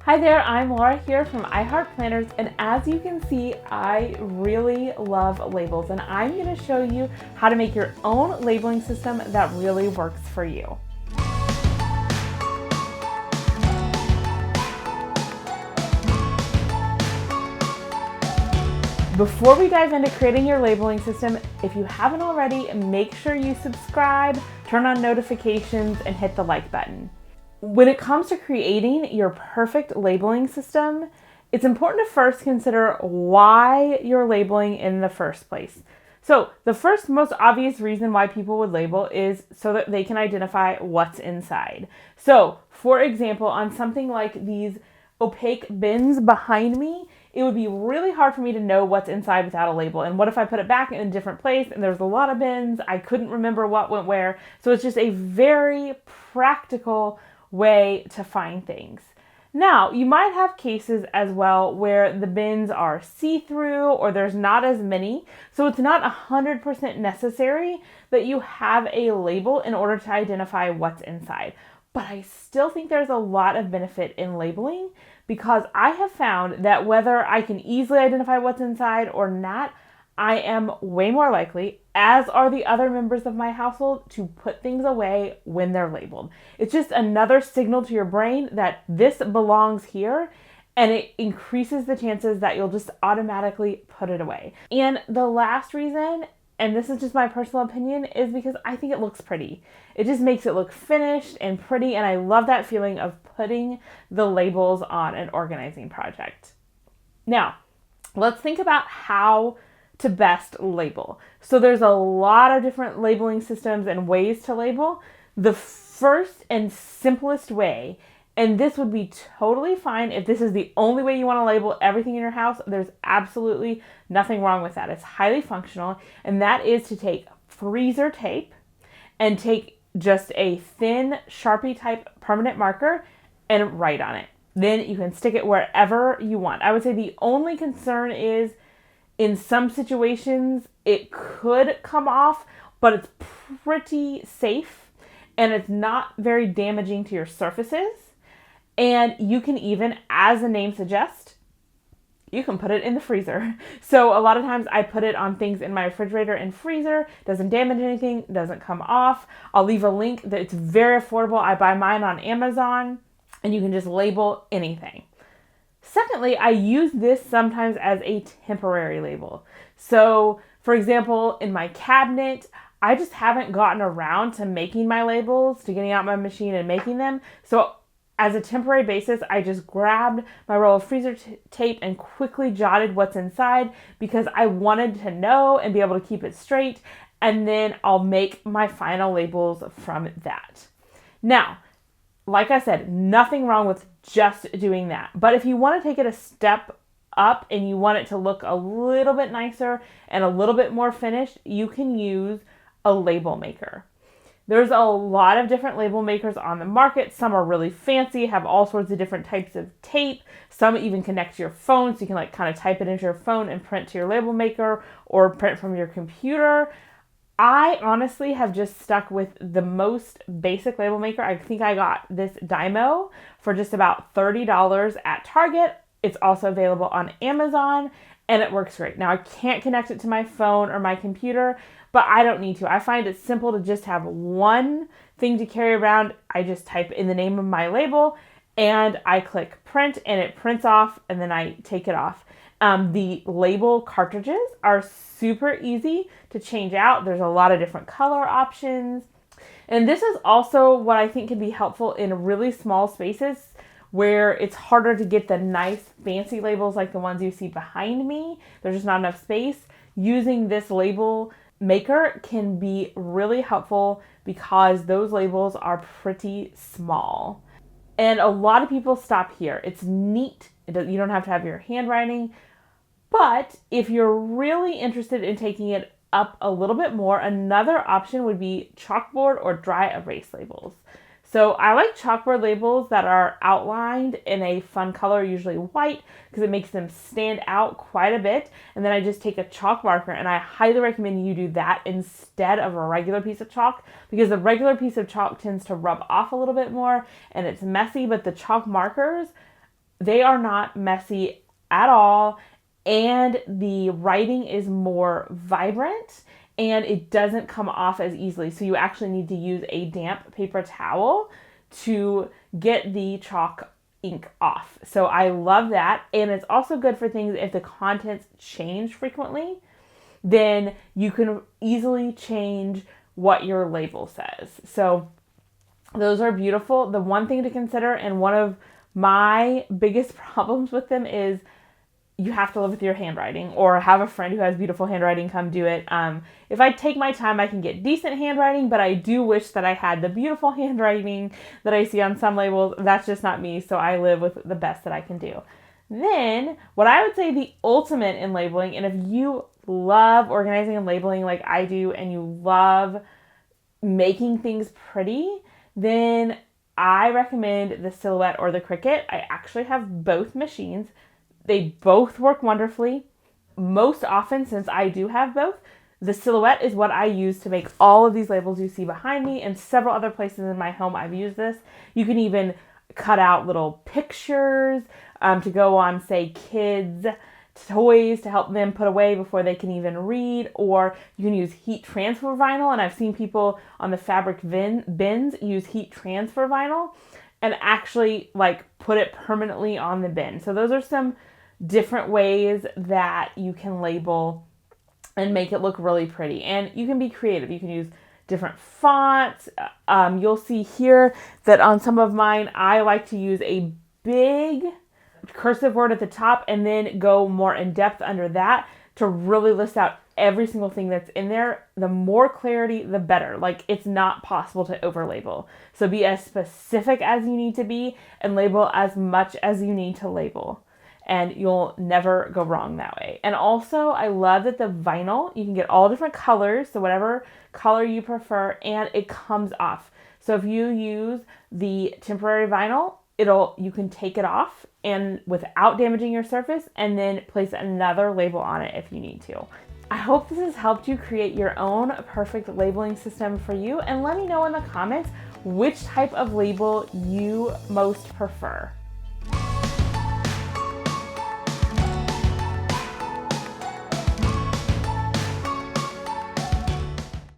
Hi there, I'm Laura here from iHeart Planners, and as you can see, I really love labels, and I'm going to show you how to make your own labeling system that really works for you. Before we dive into creating your labeling system, if you haven't already, make sure you subscribe, turn on notifications, and hit the like button. When it comes to creating your perfect labeling system, it's important to first consider why you're labeling in the first place. So the first most obvious reason why people would label is so that they can identify what's inside. So for example, on something like these opaque bins behind me, it would be really hard for me to know what's inside without a label. And what if I put it back in a different place and there's a lot of bins, I couldn't remember what went where. So it's just a very practical way to find things. Now, you might have cases as well where the bins are see-through or there's not as many, so it's not 100% necessary that you have a label in order to identify what's inside. But I still think there's a lot of benefit in labeling because I have found that whether I can easily identify what's inside or not, I am way more likely, as are the other members of my household, to put things away when they're labeled. It's just another signal to your brain that this belongs here, and it increases the chances that you'll just automatically put it away. And the last reason, and this is just my personal opinion, is because I think it looks pretty. It just makes it look finished and pretty, and I love that feeling of putting the labels on an organizing project. Now, let's think about how to best label. So there's a lot of different labeling systems and ways to label. The first and simplest way, and this would be totally fine if this is the only way you want to label everything in your house, there's absolutely nothing wrong with that. It's highly functional, and that is to take freezer tape and take just a thin Sharpie type permanent marker and write on it. Then you can stick it wherever you want. I would say the only concern is in some situations, it could come off, but it's pretty safe and it's not very damaging to your surfaces. And you can even, as the name suggests, you can put it in the freezer. So a lot of times I put it on things in my refrigerator and freezer. Doesn't damage anything, doesn't come off. I'll leave a link that it's very affordable. I buy mine on Amazon and you can just label anything. Secondly, I use this sometimes as a temporary label. So, for example, in my cabinet, I just haven't gotten around to making my labels, to getting out my machine and making them. So, as a temporary basis, I just grabbed my roll of freezer tape and quickly jotted what's inside because I wanted to know and be able to keep it straight. And then I'll make my final labels from that. Now, like I said, nothing wrong with just doing that. But if you want to take it a step up and you want it to look a little bit nicer and a little bit more finished, you can use a label maker. There's a lot of different label makers on the market. Some are really fancy, have all sorts of different types of tape. Some even connect to your phone, so you can kind of type it into your phone and print to your label maker or print from your computer. I honestly have just stuck with the most basic label maker. I think I got this Dymo for just about $30 at Target. It's also available on Amazon and it works great. Now I can't connect it to my phone or my computer, but I don't need to. I find it simple to just have one thing to carry around. I just type in the name of my label and I click print and it prints off and then I take it off. The label cartridges are super easy to change out. There's a lot of different color options. And this is also what I think can be helpful in really small spaces where it's harder to get the nice fancy labels like the ones you see behind me. There's just not enough space. Using this label maker can be really helpful because those labels are pretty small. And a lot of people stop here. It's neat. You don't have to have your handwriting. But if you're really interested in taking it up a little bit more, another option would be chalkboard or dry erase labels. So I like chalkboard labels that are outlined in a fun color, usually white, because it makes them stand out quite a bit. And then I just take a chalk marker, and I highly recommend you do that instead of a regular piece of chalk, because the regular piece of chalk tends to rub off a little bit more and it's messy, but the chalk markers They are not messy at all, and the writing is more vibrant and it doesn't come off as easily. So you actually need to use a damp paper towel to get the chalk ink off. So I love that. And it's also good for things if the contents change frequently, then you can easily change what your label says. So those are beautiful. The one thing to consider, and one of my biggest problems with them, is you have to live with your handwriting or have a friend who has beautiful handwriting come do it. If I take my time, I can get decent handwriting, but I do wish that I had the beautiful handwriting that I see on some labels. That's just not me, so I live with the best that I can do. Then, what I would say the ultimate in labeling, and if you love organizing and labeling like I do, and you love making things pretty, then I recommend the Silhouette or the CRICUT. I actually have both machines. They both work wonderfully. Most often, since I do have both, the Silhouette is what I use to make all of these labels you see behind me, and several other places in my home I've used this. You can even cut out little pictures to go on, say, kids' toys to help them put away before they can even read, or you can use heat transfer vinyl, and I've seen people on the fabric bins use heat transfer vinyl and actually like put it permanently on the bin. So those are some different ways that you can label and make it look really pretty. And you can be creative. You can use different fonts. You'll see here that on some of mine, I like to use a big cursive word at the top and then go more in depth under that to really list out every single thing that's in there. The more clarity, the better. Like, it's not possible to over label. So be as specific as you need to be and label as much as you need to label. And you'll never go wrong that way. And also, I love that the vinyl, you can get all different colors, so whatever color you prefer, and it comes off. So if you use the temporary vinyl, you can take it off and without damaging your surface, and then place another label on it if you need to. I hope this has helped you create your own perfect labeling system for you, and let me know in the comments which type of label you most prefer.